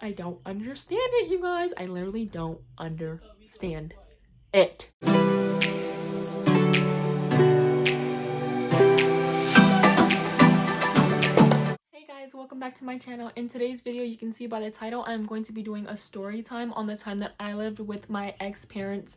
I don't understand it, you guys. I literally don't understand it. Hey guys, welcome back to my channel. In today's video, you can see by the title, I'm going to be doing a story time on the time that I lived in my ex-parents'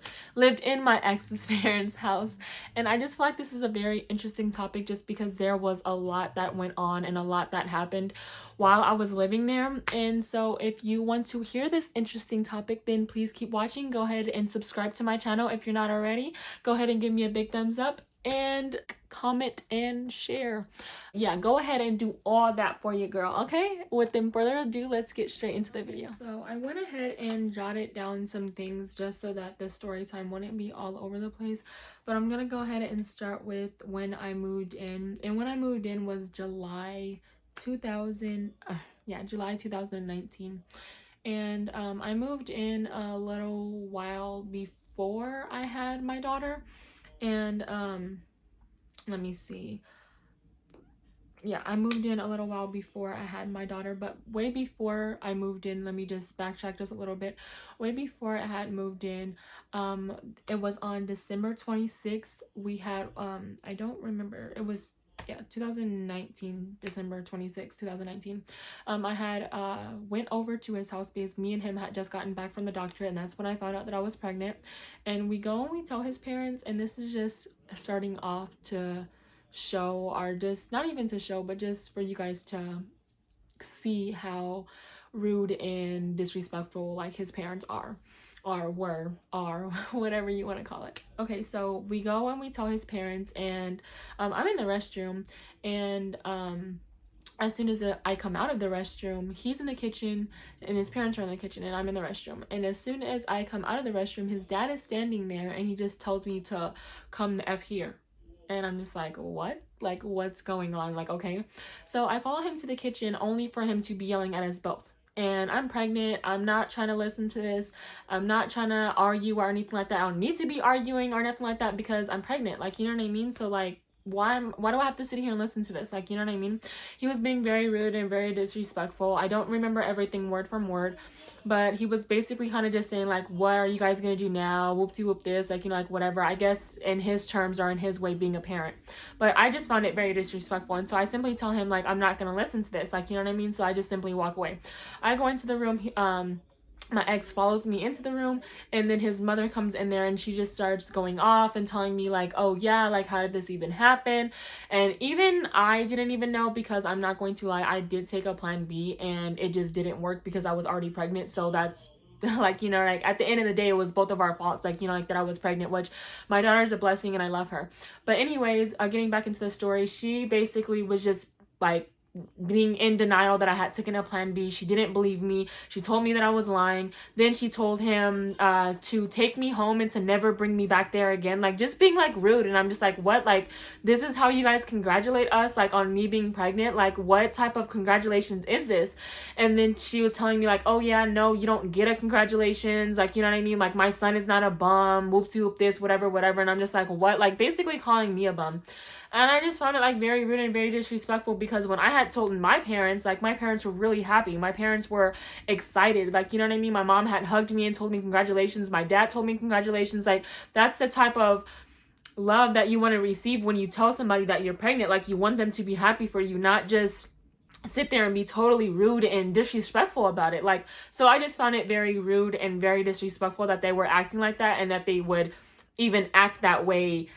house. And I just feel like this is a very interesting topic just because there was a lot that went on and a lot that happened while I was living there. And so if you want to hear this interesting topic, then please keep watching. Go ahead and subscribe to my channel if you're not already. Go ahead and give me a big thumbs up and comment and share. Yeah, go ahead and do all that for you, girl. Okay, without further ado, let's get straight into the video. So I went ahead and jotted down some things just so that the story time wouldn't be all over the place, but I'm gonna go ahead and start with when I moved in. And when I moved in was July 2019. And I moved in a little while before I had my daughter. And let me see. Yeah, I moved in a little while before I had my daughter, but way before I moved in, let me just backtrack just a little bit. Way before I had moved in, it was on December 26th. We had I don't remember. It was 2019, December 26th, 2019. I had went over to his house because me and him had just gotten back from the doctor, and that's when I found out that I was pregnant. And we go and we tell his parents, and this is just starting off to show, or just not even to show, but just for you guys to see how rude and disrespectful like his parents are, or were, or whatever you want to call it. Okay, so we go and we tell his parents, and I'm in the restroom, and as soon as I come out of the restroom, he's in the kitchen and his parents are in the kitchen and I'm in the restroom. And as soon as I come out of the restroom, his dad is standing there and he just tells me to come the F here. And I'm just like, what? Like, what's going on? Like, okay. So I follow him to the kitchen only for him to be yelling at us both. And I'm pregnant. I'm not trying to listen to this. I'm not trying to argue or anything like that. I don't need to be arguing or nothing like that because I'm pregnant. Like, you know what I mean? So like, why do I have to sit here and listen to this? Like, you know what I mean? He was being very rude and very disrespectful. I don't remember everything word from word, but he was basically kind of just saying like, what are you guys gonna do now? Whoop-de-whoop this, like, you know, like whatever. I guess in his terms or in his way being a parent. But I just found it very disrespectful, and so I simply tell him like, I'm not gonna listen to this, like, you know what I mean? So I just simply walk away. I go into the room. My ex follows me into the room, and then his mother comes in there and she just starts going off and telling me like, oh yeah, like how did this even happen? And even I didn't even know, because I'm not going to lie, I did take a plan B and it just didn't work because I was already pregnant. So that's like, you know, like at the end of the day, it was both of our faults, like, you know, like that I was pregnant, which my daughter's a blessing and I love her. But anyways, getting back into the story, she basically was just like being in denial that I had taken a plan B. She didn't believe me. She told me that I was lying. Then she told him to take me home and to never bring me back there again. Like, just being like rude. And I'm just like, what? Like, this is how you guys congratulate us, like on me being pregnant? Like, what type of congratulations is this? And then she was telling me like, oh yeah, no, you don't get a congratulations. Like, you know what I mean? Like, my son is not a bum. Whoop de whoop this, whatever, whatever. And I'm just like, what? Like, basically calling me a bum. And I just found it like very rude and very disrespectful, because when I had told my parents, like my parents were really happy. My parents were excited. Like, you know what I mean? My mom had hugged me and told me congratulations. My dad told me congratulations. Like, that's the type of love that you want to receive when you tell somebody that you're pregnant. Like, you want them to be happy for you, not just sit there and be totally rude and disrespectful about it. Like, so I just found it very rude and very disrespectful that they were acting like that, and that they would even act that way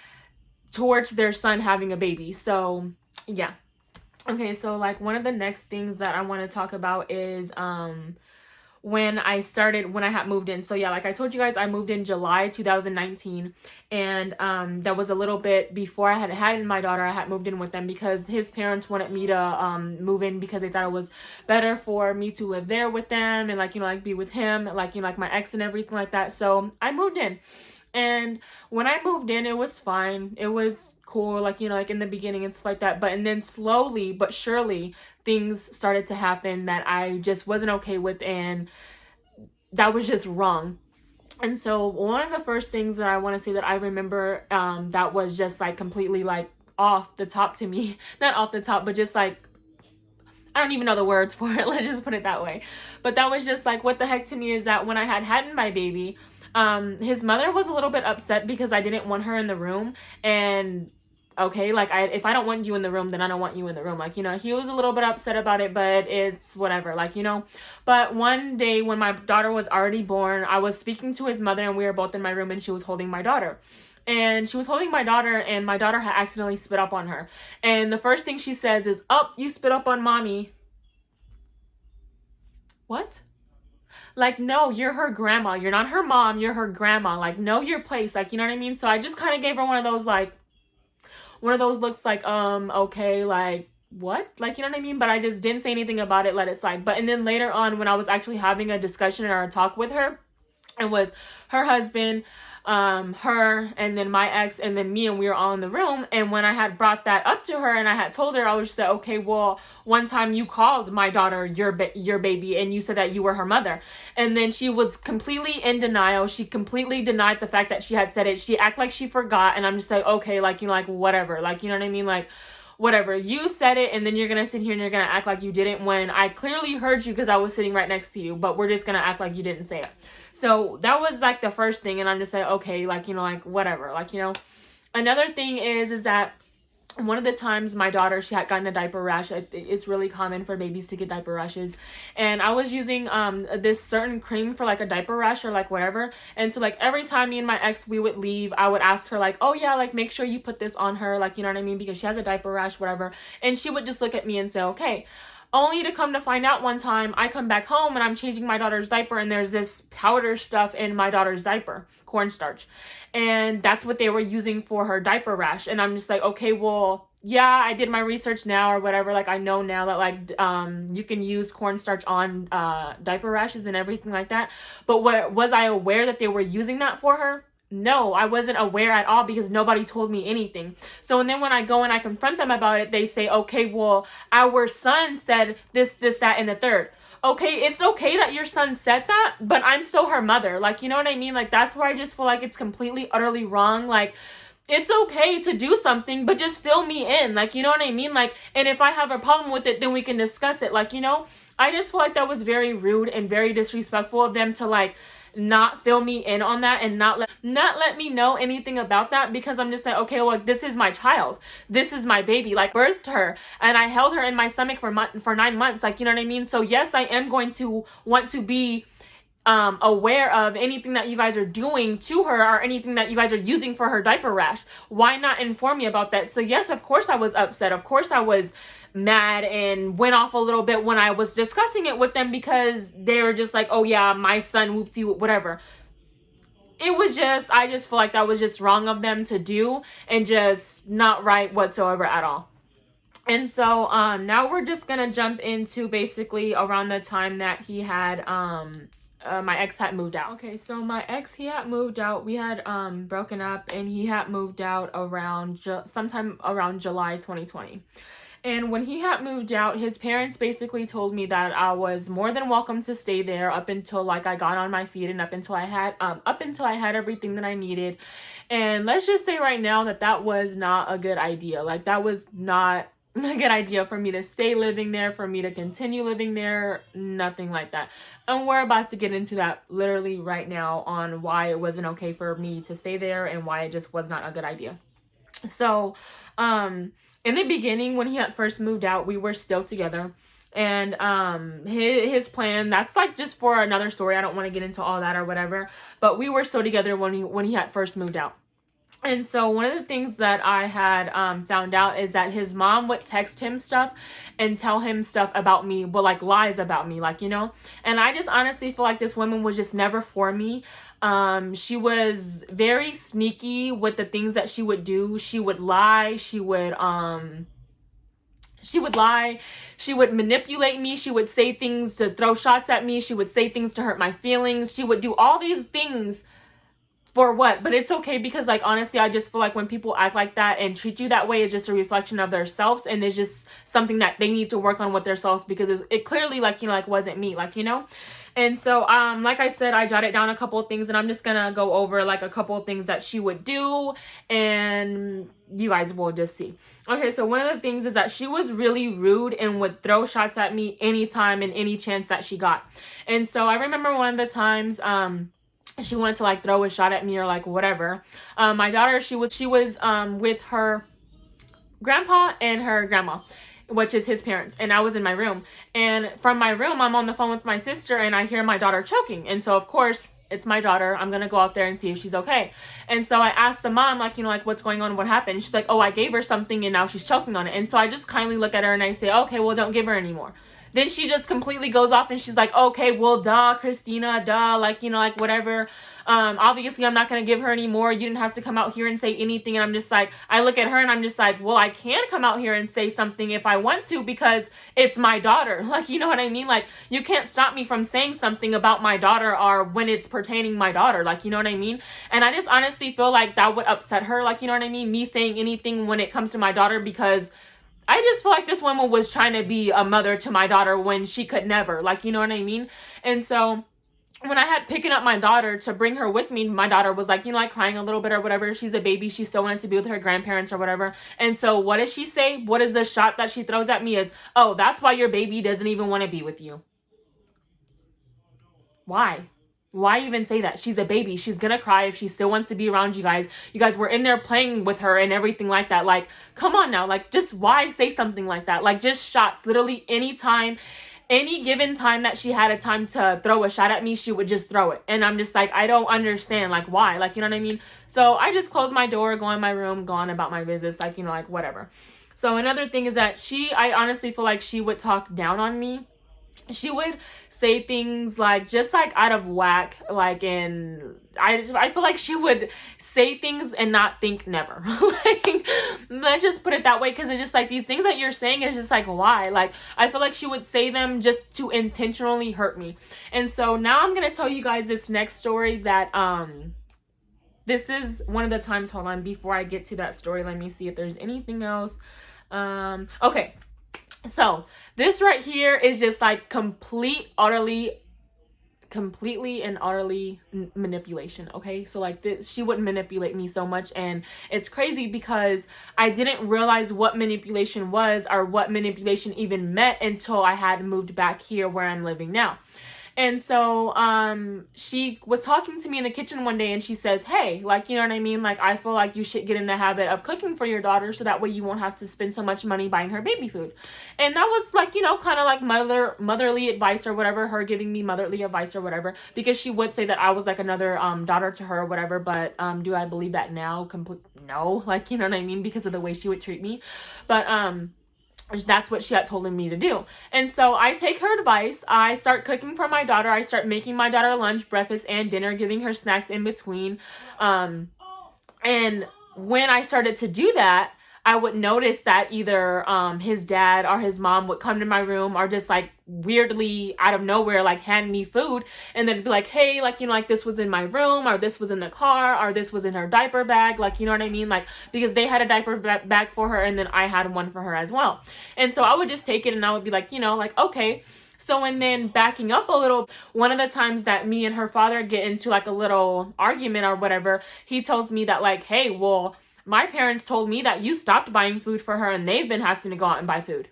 towards their son having a baby. So yeah. Okay, so like one of the next things that I want to talk about is when I had moved in. So yeah, like I told you guys, I moved in July 2019, and that was a little bit before I had my daughter. I had moved in with them because his parents wanted me to move in because they thought it was better for me to live there with them and like, you know, like be with him, like, you know, like my ex and everything like that. So I moved in. And when I moved in, it was fine. It was cool, like, you know, like in the beginning and stuff like that. But and then slowly but surely things started to happen that I just wasn't okay with, and that was just wrong. And so one of the first things that I want to say that I remember that was just like completely like off the top to me, not off the top, but just like I don't even know the words for it. Let's just put it that way. But that was just like, what the heck to me is that when I had my baby, his mother was a little bit upset because I didn't want her in the room. And okay, like, if I don't want you in the room, then I don't want you in the room. Like, you know, he was a little bit upset about it, but it's whatever, like, you know. But one day when my daughter was already born, I was speaking to his mother and we were both in my room and she was holding my daughter. And she was holding my daughter and my daughter had accidentally spit up on her. And the first thing she says is, "Oh, you spit up on mommy." What? Like, no, you're her grandma. You're not her mom. You're her grandma. Like, know your place. Like, you know what I mean? So I just kind of gave her one of those, like, one of those looks like, okay, like, what? Like, you know what I mean? But I just didn't say anything about it, let it slide. But, and then later on, when I was actually having a discussion or a talk with her, it was her husband, her, and then my ex, and then me, and we were all in the room. And when I had brought that up to her and I had told her, I was just like, okay, well, one time you called my daughter your baby and you said that you were her mother. And then she was completely in denial. She completely denied the fact that she had said it. She acted like she forgot. And I'm just like, okay, like, you know, like, whatever, like, you know what I mean? Like, whatever, you said it, and then you're gonna sit here and you're gonna act like you didn't when I clearly heard you because I was sitting right next to you, but we're just gonna act like you didn't say it. So that was like the first thing, and I'm just like, okay, like, you know, like, whatever, like, you know. Another thing is that one of the times my daughter, she had gotten a diaper rash. It's really common for babies to get diaper rashes, and I was using this certain cream for like a diaper rash or like whatever. And so like every time me and my ex we would leave, I would ask her like, oh yeah, like make sure you put this on her, like, you know what I mean, because she has a diaper rash, whatever. And she would just look at me and say okay. Only to come to find out one time, I come back home and I'm changing my daughter's diaper and there's this powder stuff in my daughter's diaper, cornstarch. And that's what they were using for her diaper rash. And I'm just like, okay, well, yeah, I did my research now or whatever. Like, I know now that like you can use cornstarch on diaper rashes and everything like that. But was I aware that they were using that for her? No, I wasn't aware at all because nobody told me anything. So, and then when I go and I confront them about it, they say, okay, well, our son said this, that, and the third. Okay, it's okay that your son said that, but I'm still her mother. Like, you know what I mean? Like, that's where I just feel like it's completely, utterly wrong. Like, it's okay to do something, but just fill me in. Like, you know what I mean? Like, and if I have a problem with it, then we can discuss it. Like, you know, I just feel like that was very rude and very disrespectful of them to like not fill me in on that and not let me know anything about that, because I'm just like, okay, well, this is my child, this is my baby, like, birthed her and I held her in my stomach for 9 months, like, you know what I mean? So yes, I am going to want to be aware of anything that you guys are doing to her or anything that you guys are using for her diaper rash. Why not inform me about that? So yes, of course I was upset, of course I was mad and went off a little bit when I was discussing it with them, because they were just like, oh yeah, my son, whoopsie, whatever. It was just, I just feel like that was just wrong of them to do and just not right whatsoever at all. And so now we're just gonna jump into basically around the time that he had my ex had moved out. Okay, so my ex, he had moved out. We had broken up and he had moved out around sometime around July 2020. And when he had moved out, his parents basically told me that I was more than welcome to stay there up until like I got on my feet and up until I had everything that I needed. And let's just say right now that that was not a good idea. Like, that was not a good idea for me to stay living there, for me to continue living there, nothing like that. And we're about to get into that literally right now on why it wasn't okay for me to stay there and why it just was not a good idea. So, in the beginning, when he had first moved out, we were still together. And his plan, that's like just for another story. I don't want to get into all that or whatever. But we were still together when he had first moved out. And so one of the things that I had found out is that his mom would text him stuff and tell him stuff about me, but like lies about me, like, you know. And I just honestly feel like this woman was just never for me. She was very sneaky with the things that she would do. She would lie. She would lie. She would manipulate me. She would say things to throw shots at me. She would say things to hurt my feelings. She would do all these things For what? But it's okay, because like honestly, I just feel like when people act like that and treat you that way, it's just a reflection of themselves, and it's just something that they need to work on with themselves, because it clearly, like, you know, like wasn't me, like, you know. And so like I said, I jotted down a couple of things, and I'm just gonna go over like a couple of things that she would do, and you guys will just see. Okay, so one of the things is that she was really rude and would throw shots at me anytime and any chance that she got. And so I remember one of the times she wanted to like throw a shot at me or like whatever. My daughter, she was with her grandpa and her grandma, which is his parents, and I was in my room. And from my room, I'm on the phone with my sister, and I hear my daughter choking. And so of course, it's my daughter. I'm gonna go out there and see if she's okay. And so I asked the mom, like, you know, like, what's going on? What happened? She's like, oh, I gave her something and now she's choking on it. And so I just kindly look at her and I say, okay, well, don't give her anymore. Then she just completely goes off and she's like, okay, well, duh, Christina, duh, like, you know, like, whatever. Obviously, I'm not going to give her any more. You didn't have to come out here and say anything. And I'm just like, I look at her and I'm just like, well, I can come out here and say something if I want to, because it's my daughter. Like, you know what I mean? Like, you can't stop me from saying something about my daughter or when it's pertaining my daughter. Like, you know what I mean? And I just honestly feel like that would upset her. Like, you know what I mean? Me saying anything when it comes to my daughter, because I just feel like this woman was trying to be a mother to my daughter when she could never, like, you know what I mean? And so when I had picking up my daughter to bring her with me, my daughter was like, you know, like crying a little bit or whatever. She's a baby. She still wanted to be with her grandparents or whatever. And so what does she say? What is the shot that she throws at me is, oh, that's why your baby doesn't even want to be with you. Why? Why even say that? She's a baby. She's gonna cry if she still wants to be around you guys. You guys were in there playing with her and everything like that. Like, come on now. Like, just why say something like that? Like, just shots. Literally anytime, any given time that she had a time to throw a shot at me, she would just throw it. And I'm just like, I don't understand. Like, why? Like, you know what I mean? So I just close my door, go in my room, go on about my business. Like, you know, like, whatever. So another thing is that I honestly feel like she would talk down on me. She would say things like just like out of whack, like, and I feel like she would say things and not think never. Like, let's just put it that way, because it's just like these things that you're saying is just like, why? Like, I feel like she would say them just to intentionally hurt me. And so now I'm gonna tell you guys this next story that this is one of the times. Hold on, before I get to that story, let me see if there's anything else. Okay. So this right here is just like completely and utterly manipulation. Okay, so like this, she would manipulate me so much, and it's crazy because I didn't realize what manipulation was or what manipulation even meant until I had moved back here where I'm living now. And so she was talking to me in the kitchen one day, and she says, hey, like, you know what I mean? Like, I feel like you should get in the habit of cooking for your daughter, so that way you won't have to spend so much money buying her baby food. And that was like, you know, kind of like motherly advice or whatever, her giving me motherly advice or whatever, because she would say that I was like another daughter to her or whatever. But do I believe that now? No, like, you know what I mean? Because of the way she would treat me. But that's what she had told me to do. And so I take her advice. I start cooking for my daughter. I start making my daughter lunch, breakfast, and dinner, giving her snacks in between. And when I started to do that, I would notice that either his dad or his mom would come to my room, or just like weirdly out of nowhere, like hand me food, and then be like, hey, like, you know, like this was in my room, or this was in the car, or this was in her diaper bag, like, you know what I mean? Like, because they had a diaper bag for her, and then I had one for her as well. And so I would just take it and I would be like, you know, like, okay. So, and then backing up a little, one of the times that me and her father get into like a little argument or whatever, he tells me that like, hey, well, my parents told me that you stopped buying food for her and they've been having to go out and buy food.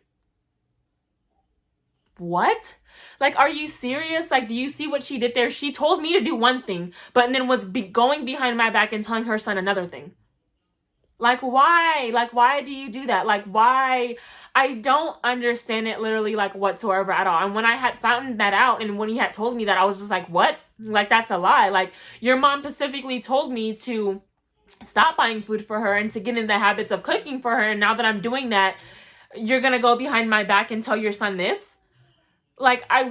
What? Like, are you serious? Like, do you see what she did there? She told me to do one thing, but then was going behind my back and telling her son another thing. Like, why? Like, why do you do that? Like, why? I don't understand it literally, like, whatsoever at all. And when I had found that out, and when he had told me that, I was just like, what? Like, that's a lie. Like, your mom specifically told me to stop buying food for her and to get in the habits of cooking for her, and now that I'm doing that, you're gonna go behind my back and tell your son this? Like, I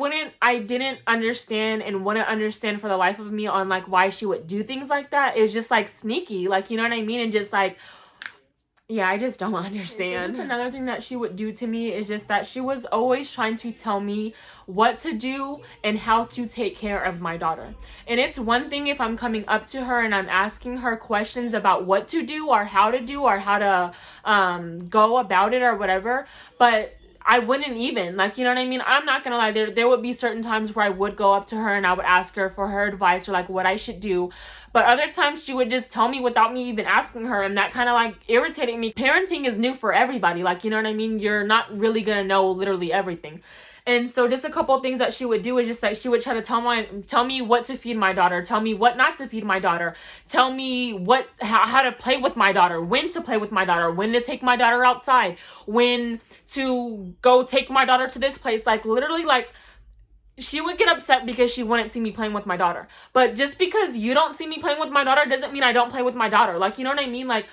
didn't understand and wouldn't understand for the life of me on like why she would do things like that. It's just like sneaky, like, you know what I mean? And just like, yeah, I just don't understand. So just another thing that she would do to me is just that she was always trying to tell me what to do and how to take care of my daughter. And it's one thing if I'm coming up to her and I'm asking her questions about what to do or how to go about it or whatever, but I wouldn't even, like, you know what I mean? I'm not gonna lie, there would be certain times where I would go up to her and I would ask her for her advice or like what I should do. But other times she would just tell me without me even asking her, and that kind of like irritated me. Parenting is new for everybody, like, you know what I mean? You're not really gonna know literally everything. And so just a couple of things that she would do is just like she would try to tell me what to feed my daughter, tell me what not to feed my daughter, tell me how to play with my daughter, when to play with my daughter, when to take my daughter outside, when to go take my daughter to this place. Like literally, like she would get upset because she wouldn't see me playing with my daughter. But just because you don't see me playing with my daughter doesn't mean I don't play with my daughter. Like, you know what I mean? Like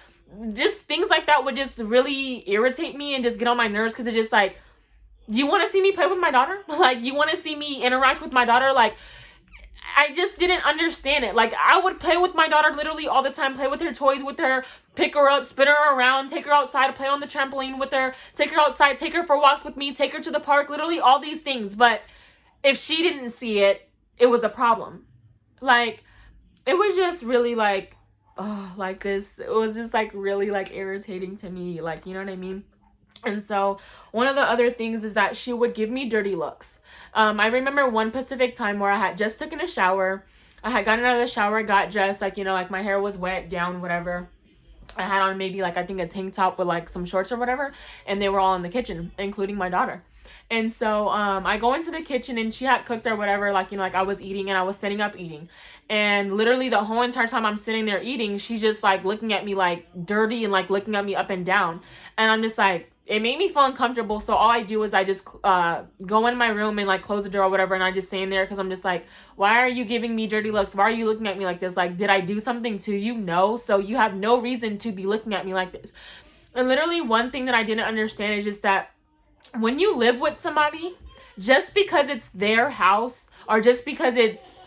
just things like that would just really irritate me and just get on my nerves, because it's just like, you want to see me play with my daughter? Like, you want to see me interact with my daughter? Like, I just didn't understand it. Like, I would play with my daughter literally all the time, play with her toys with her, pick her up, spin her around, take her outside, play on the trampoline with her, take her outside, take her for walks with me, take her to the park, literally all these things. But if she didn't see it, it was a problem. Like, it was just really like, oh, like this. It was just like really like irritating to me. Like, you know what I mean? And so one of the other things is that she would give me dirty looks. I remember one specific time where I had just taken a shower. I had gotten out of the shower, got dressed, like, you know, like my hair was wet, down, whatever. I had on maybe like, I think a tank top with like some shorts or whatever. And they were all in the kitchen, including my daughter. And so I go into the kitchen and she had cooked or whatever, like, you know, like I was eating and I was sitting up eating. And literally the whole entire time I'm sitting there eating, she's just like looking at me like dirty and like looking at me up and down. And I'm just like, it made me feel uncomfortable. So all I do is I just go in my room and like close the door or whatever. And I just stay in there because I'm just like, why are you giving me dirty looks? Why are you looking at me like this? Like, did I do something to you? No. So you have no reason to be looking at me like this. And literally one thing that I didn't understand is just that when you live with somebody, just because it's their house or just because it's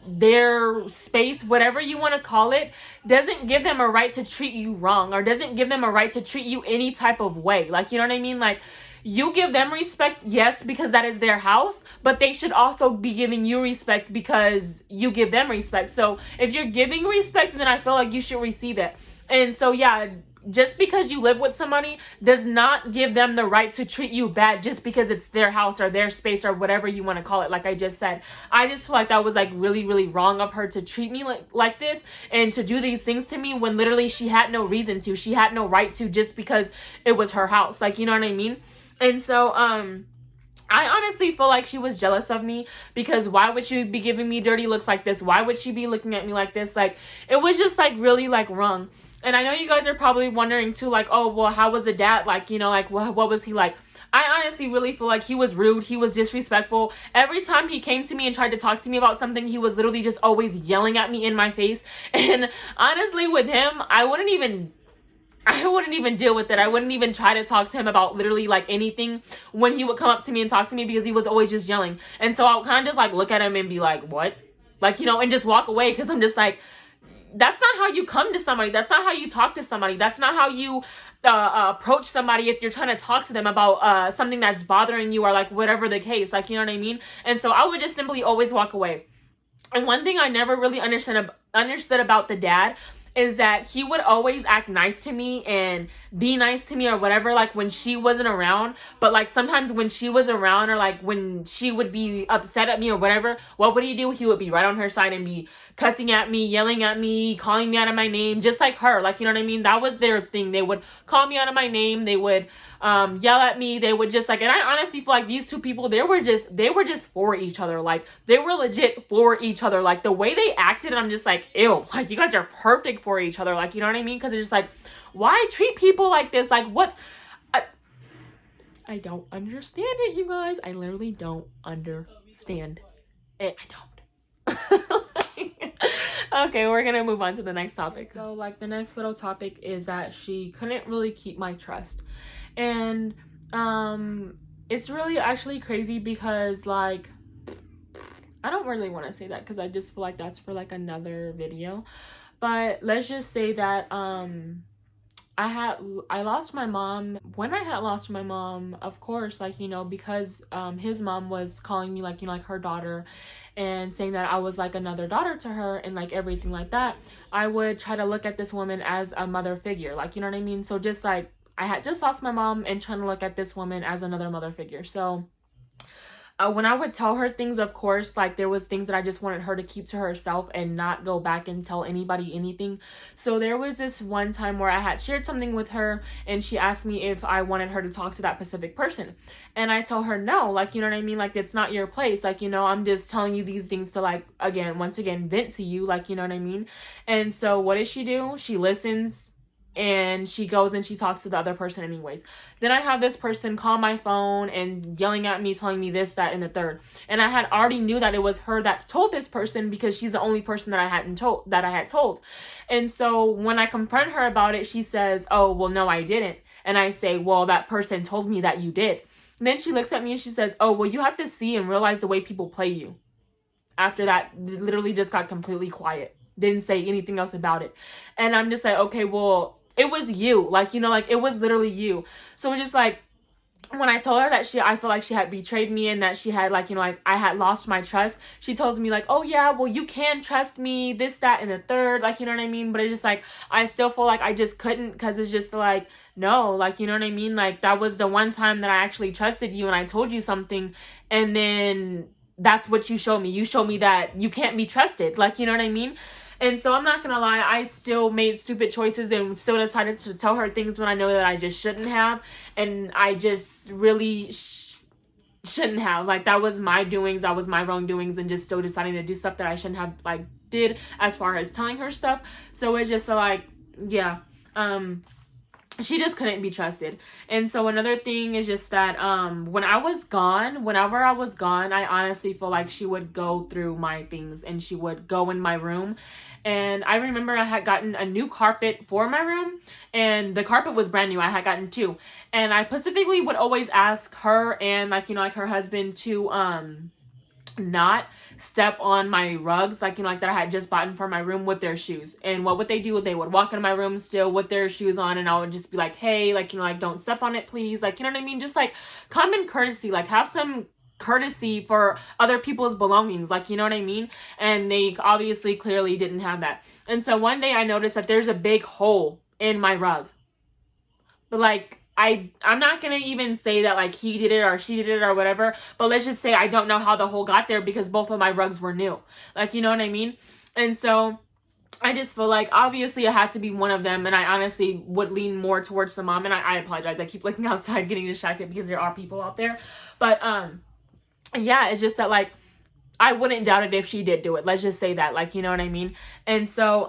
their space, whatever you want to call it, doesn't give them a right to treat you wrong or doesn't give them a right to treat you any type of way. Like, you know what I mean? Like, you give them respect, yes, because that is their house, but they should also be giving you respect because you give them respect. So if you're giving respect, then I feel like you should receive it. And so, yeah, just because you live with somebody does not give them the right to treat you bad just because it's their house or their space or whatever you want to call it. Like I just said, I just feel like that was like really, really wrong of her to treat me like this and to do these things to me when literally she had no reason to. She had no right to, just because it was her house. Like, you know what I mean? And so, I honestly feel like she was jealous of me, because why would she be giving me dirty looks like this? Why would she be looking at me like this? Like, it was just like really like wrong. And I know you guys are probably wondering too, like, oh, well, how was the dad? Like, you know, like, what was he like? I honestly really feel like he was rude. He was disrespectful. Every time he came to me and tried to talk to me about something, he was literally just always yelling at me in my face. And honestly, with him, I wouldn't even deal with it. I wouldn't even try to talk to him about literally like anything when he would come up to me and talk to me, because he was always just yelling. And so I would kind of just like look at him and be like, what? Like, you know, and just walk away, because I'm just like, that's not how you come to somebody. That's not how you talk to somebody. That's not how you approach somebody if you're trying to talk to them about something that's bothering you or like whatever the case. Like, you know what I mean? And so I would just simply always walk away. And one thing I never really understood about the dad is that he would always act nice to me and be nice to me or whatever, like when she wasn't around. But like sometimes when she was around, or like when she would be upset at me or whatever, what would he do? He would be right on her side and be cussing at me, yelling at me, calling me out of my name, just like her. Like, you know what I mean? That was their thing. They would call me out of my name. They would yell at me. They would just like, and I honestly feel like these two people, they were just for each other. Like, they were legit for each other. Like, the way they acted, I'm just like, ew, like, you guys are perfect for each other. Like, you know what I mean? Because it's just like, why treat people like this? Like, what's... I don't understand it, you guys. I literally don't understand it. I don't. Okay, we're gonna move on to the next topic. So, like, the next little topic is that she couldn't really keep my trust. And it's really actually crazy because, like, I don't really want to say that because I just feel like that's for like another video. But let's just say that I I lost my mom. When I had lost my mom, of course, like, you know, because his mom was calling me like, you know, like her daughter, and saying that I was like another daughter to her and like everything like that, I would try to look at this woman as a mother figure, like, you know what I mean? So just like I had just lost my mom and trying to look at this woman as another mother figure. So when I would tell her things, of course, like there was things that I just wanted her to keep to herself and not go back and tell anybody anything. So there was this one time where I had shared something with her and she asked me if I wanted her to talk to that specific person. And I tell her no, like, you know what I mean? Like, it's not your place. Like, you know, I'm just telling you these things to like, again, once again, vent to you, like, you know what I mean? And so what does she do? She listens and she goes and she talks to the other person anyways. Then I have this person call my phone and yelling at me, telling me this, that, and the third. And I had already knew that it was her that told this person because she's the only person that I had told. And so when I confront her about it, she says, "Oh, well, no, I didn't." And I say, "Well, that person told me that you did." And then she looks at me and she says, "Oh, well, you have to see and realize the way people play you." After that, literally just got completely quiet. Didn't say anything else about it. And I'm just like, okay, well, it was you. Like, you know, like it was literally you. So just like when I told her that I feel like she had betrayed me and that she had like, you know, like I had lost my trust, she tells me like, "Oh yeah, well, you can trust me, this, that, and the third," like, you know what I mean? But it's just like, I still feel like I just couldn't, because it's just like, no, like, you know what I mean? Like, that was the one time that I actually trusted you and I told you something, and then that's what you showed me. You showed me that you can't be trusted, like, you know what I mean? And so I'm not gonna lie, I still made stupid choices and still decided to tell her things when I know that I just shouldn't have. And I just really shouldn't have. Like, that was my doings, that was my wrongdoings, and just still deciding to do stuff that I shouldn't have, like, did as far as telling her stuff. So it's just like, yeah, she just couldn't be trusted. And so another thing is just that whenever I was gone, I honestly feel like she would go through my things and she would go in my room. And I remember I had gotten a new carpet for my room, and the carpet was brand new. I had gotten two, and I specifically would always ask her and like, you know, like her husband to not step on my rugs, like, you know, like that I had just bought for my room, with their shoes. And what would they do? They would walk into my room still with their shoes on, and I would just be like, "Hey, like, you know, like, don't step on it, please." Like, you know what I mean? Just like common courtesy, like have some courtesy for other people's belongings, like, you know what I mean? And they obviously clearly didn't have that. And so one day I noticed that there's a big hole in my rug. But like, I'm not gonna even say that like he did it or she did it or whatever, but let's just say I don't know how the hole got there because both of my rugs were new. Like, you know what I mean? And so I just feel like obviously it had to be one of them, and I honestly would lean more towards the mom. And I apologize, I keep looking outside getting distracted because there are people out there. But yeah, it's just that like I wouldn't doubt it if she did do it. Let's just say that, like, you know what I mean? And so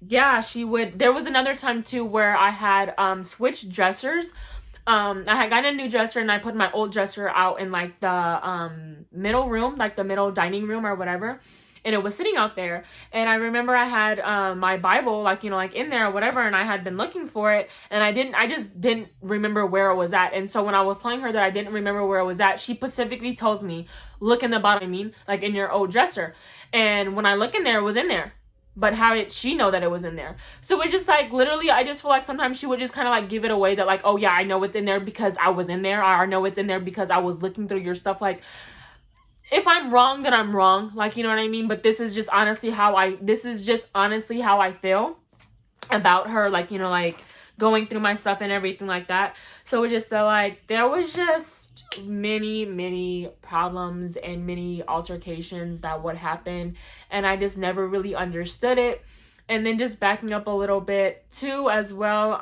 yeah, she would. There was another time too where I had switched dressers. I had gotten a new dresser and I put my old dresser out in like the middle room, like the middle dining room or whatever, and it was sitting out there. And I remember I had my Bible, like, you know, like in there or whatever, and I had been looking for it, and I just didn't remember where it was at. And so when I was telling her that I didn't remember where it was at, she specifically tells me, "Look in the bottom," I mean, like in your old dresser. And when I look in there, it was in there. But how did she know that it was in there? So it's just like, literally, I just feel like sometimes she would just kind of like give it away that like, "Oh yeah, I know it's in there because I was in there," or "I know it's in there because I was looking through your stuff." Like, if I'm wrong, then I'm wrong. Like, you know what I mean? But this is just honestly how I feel about her, like, you know, like going through my stuff and everything like that. So it just felt like there was just many problems and many altercations that would happen, and I just never really understood it. And then just backing up a little bit too as well,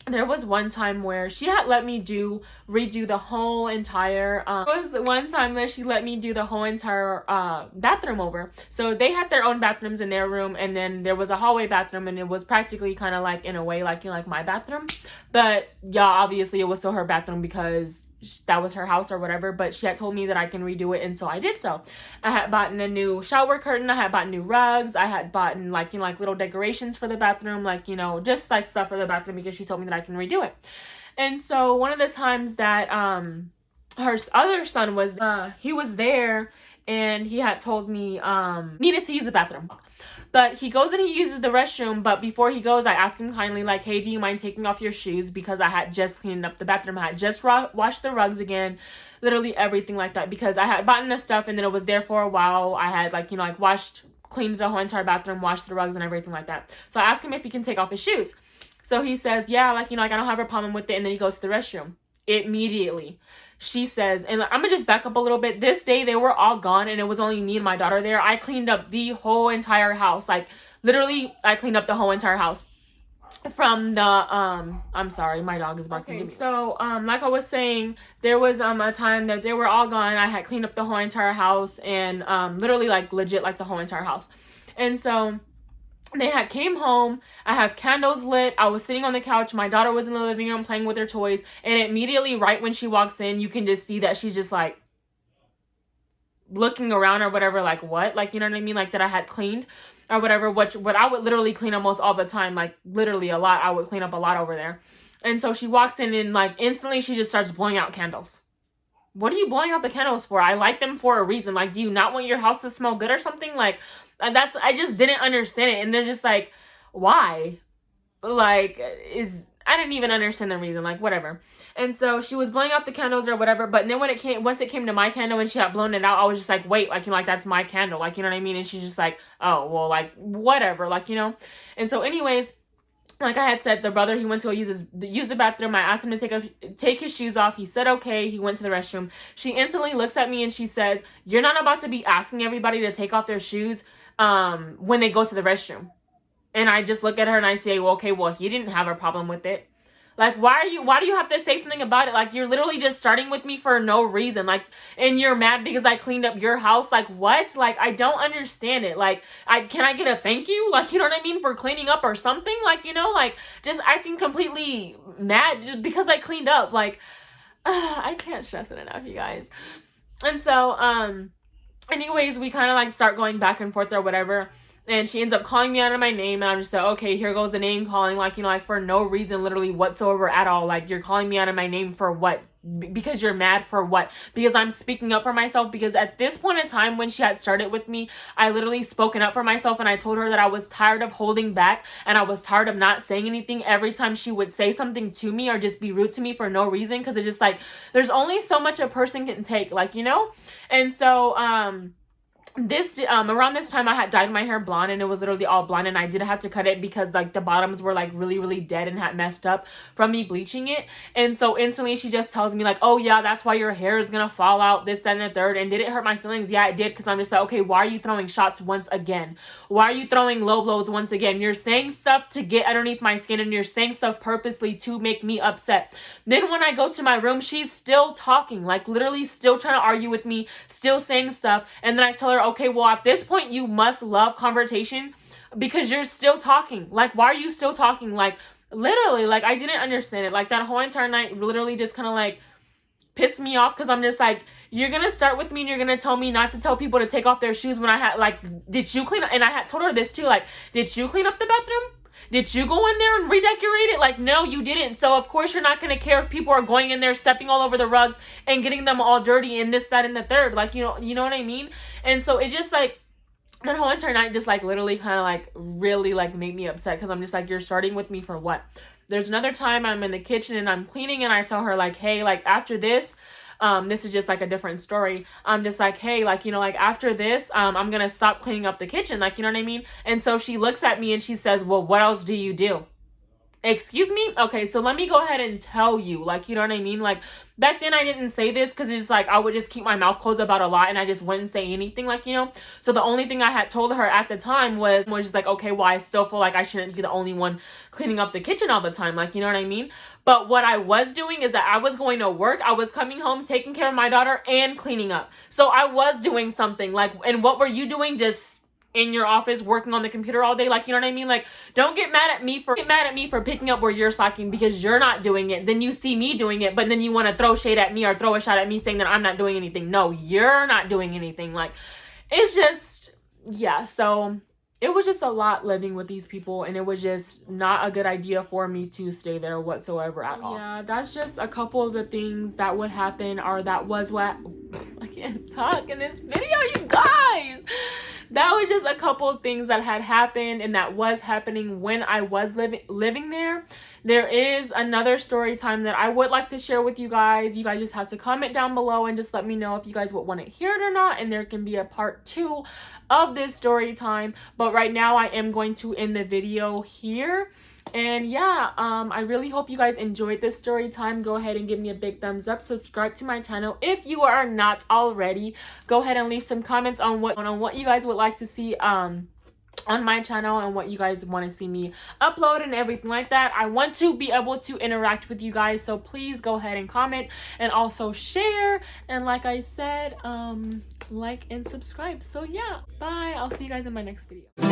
there was one time where she had let me redo the whole entire there was one time that she let me do the whole entire bathroom over. So they had their own bathrooms in their room, and then there was a hallway bathroom, and it was practically kind of like, in a way, like, you know, like my bathroom. But yeah, obviously it was still her bathroom because that was her house or whatever. But she had told me that I can redo it, and so I did. So I had bought a new shower curtain, I had bought new rugs, I had bought like, you know, like little decorations for the bathroom, like, you know, just like stuff for the bathroom, because she told me that I can redo it. And so one of the times that her other son was he was there, and he had told me needed to use the bathroom. But he goes and he uses the restroom, but before he goes, I ask him kindly, like, hey, do you mind taking off your shoes? Because I had just cleaned up the bathroom. I had just washed the rugs again, literally everything like that, because I had bought the stuff and then it was there for a while. I had, like, you know, like cleaned the whole entire bathroom, washed the rugs and everything like that. So I ask him if he can take off his shoes. So he says, yeah, like, you know, like, I don't have a problem with it. And then he goes to the restroom. Immediately, she says, and I'm gonna just back up a little bit. This day, they were all gone, and it was only me and my daughter there. I cleaned up the whole entire house. Like, literally, I cleaned up the whole entire house. From the, I'm sorry, my dog is barking. Okay, so, like I was saying, there was, a time that they were all gone. I had cleaned up the whole entire house, and, literally, like, legit, like, the whole entire house. And so they had came home. I have candles lit. I was sitting on the couch. My daughter was in the living room playing with her toys. And immediately, right when she walks in, you can just see that she's just like looking around or whatever. Like, what? Like, you know what I mean? Like, that I had cleaned or whatever. What I would literally clean almost all the time. Like, literally a lot. I would clean up a lot over there. And so she walks in and, like, instantly she just starts blowing out candles. What are you blowing out the candles for? I light them for a reason. Like, do you not want your house to smell good or something? Like, I just didn't understand it. And they're just like, why? Like, I didn't even understand the reason, like, whatever. And so she was blowing out the candles or whatever. But then once it came to my candle and she had blown it out, I was just like, wait, like, you know, like, that's my candle. Like, you know what I mean? And she's just like, oh, well, like, whatever, like, you know? And so anyways, like I had said, the brother, he went to go use the bathroom. I asked him to take his shoes off. He said, okay. He went to the restroom. She instantly looks at me and she says, you're not about to be asking everybody to take off their shoes when they go to the restroom. And I just look at her and I say, well, okay, well, he didn't have a problem with it. Like, why do you have to say something about it? Like, you're literally just starting with me for no reason. Like, and you're mad because I cleaned up your house. Like, what? Like, I don't understand it. Like, can I get a thank you? Like, you know what I mean? For cleaning up or something? Like, you know, like, just acting completely mad just because I cleaned up. Like, I can't stress it enough, you guys. And so, anyways, we kind of, like, start going back and forth or whatever. And she ends up calling me out of my name. And I'm just like, okay, here goes the name calling. Like, you know, like, for no reason literally whatsoever at all. Like, you're calling me out of my name for what? Because you're mad for what? Because I'm speaking up for myself. Because at this point in time when she had started with me, I literally spoken up for myself. And I told her that I was tired of holding back. And I was tired of not saying anything every time she would say something to me or just be rude to me for no reason. Because it's just like, there's only so much a person can take. Like, you know? And so, around this time I had dyed my hair blonde and it was literally all blonde and I did have to cut it because like the bottoms were like really, really dead and had messed up from me bleaching it. And so instantly she just tells me like, oh yeah, that's why your hair is gonna fall out, this, that, and the third. And did it hurt my feelings? Yeah, it did. Because I'm just like, okay, why are you throwing shots once again? Why are you throwing low blows once again? You're saying stuff to get underneath my skin and you're saying stuff purposely to make me upset. Then when I go to my room, she's still talking, like literally still trying to argue with me, still saying stuff. And then I tell her, okay, well, at this point, you must love confrontation because you're still talking. Like, why are you still talking? Like, literally, like, I didn't understand it. Like, that whole entire night literally just kind of, like, pissed me off because I'm just like, you're going to start with me and you're going to tell me not to tell people to take off their shoes when I had, like, did you clean up? And I had told her this, too. Like, did you clean up the bathroom? Did you go in there and redecorate it? Like, no, you didn't. So, of course, you're not going to care if people are going in there, stepping all over the rugs and getting them all dirty and this, that, and the third. Like, you know what I mean? And so, it just, like, that whole entire night just, like, literally kind of, like, really, like, made me upset because I'm just, like, you're starting with me for what? There's another time I'm in the kitchen and I'm cleaning and I tell her, like, hey, like, after this, this is just like a different story. I'm just like, hey, like, you know, like after this, I'm going to stop cleaning up the kitchen. Like, you know what I mean? And so she looks at me and she says, well, what else do you do? Excuse me? Okay, so let me go ahead and tell you, like, you know what I mean? Like, back then I didn't say this because it's like I would just keep my mouth closed about a lot and I just wouldn't say anything, like, you know? So the only thing I had told her at the time was just like, okay, well, I still feel like I shouldn't be the only one cleaning up the kitchen all the time, like, you know what I mean? But what I was doing is that I was going to work, I was coming home, taking care of my daughter, and cleaning up. So I was doing something, like, and what were you doing? Just in your office working on the computer all day, like, you know what I mean? Like, don't get mad at me for picking up where you're slacking because you're not doing it. Then you see me doing it, but then you want to throw shade at me or throw a shot at me saying that I'm not doing anything. No, you're not doing anything. Like, it's just, yeah. So it was just a lot living with these people, and it was just not a good idea for me to stay there whatsoever at all. Yeah, that's just a couple of the things that would happen, or that was what I can't talk in this video, you guys. That was just a couple of things that had happened and that was happening when I was living there. There is another story time that I would like to share with you guys. You guys just have to comment down below and just let me know if you guys would want to hear it or not, and there can be a part 2 of this story time. But right now I am going to end the video here. And yeah, I really hope you guys enjoyed this story time. Go ahead and give me a big thumbs up. Subscribe to my channel if you are not already. Go ahead and leave some comments on what you guys would like to see on my channel, and what you guys want to see me upload and everything like that. I want to be able to interact with you guys, so please go ahead and comment and also share. And like I said, like and subscribe. So yeah, bye. I'll see you guys in my next video.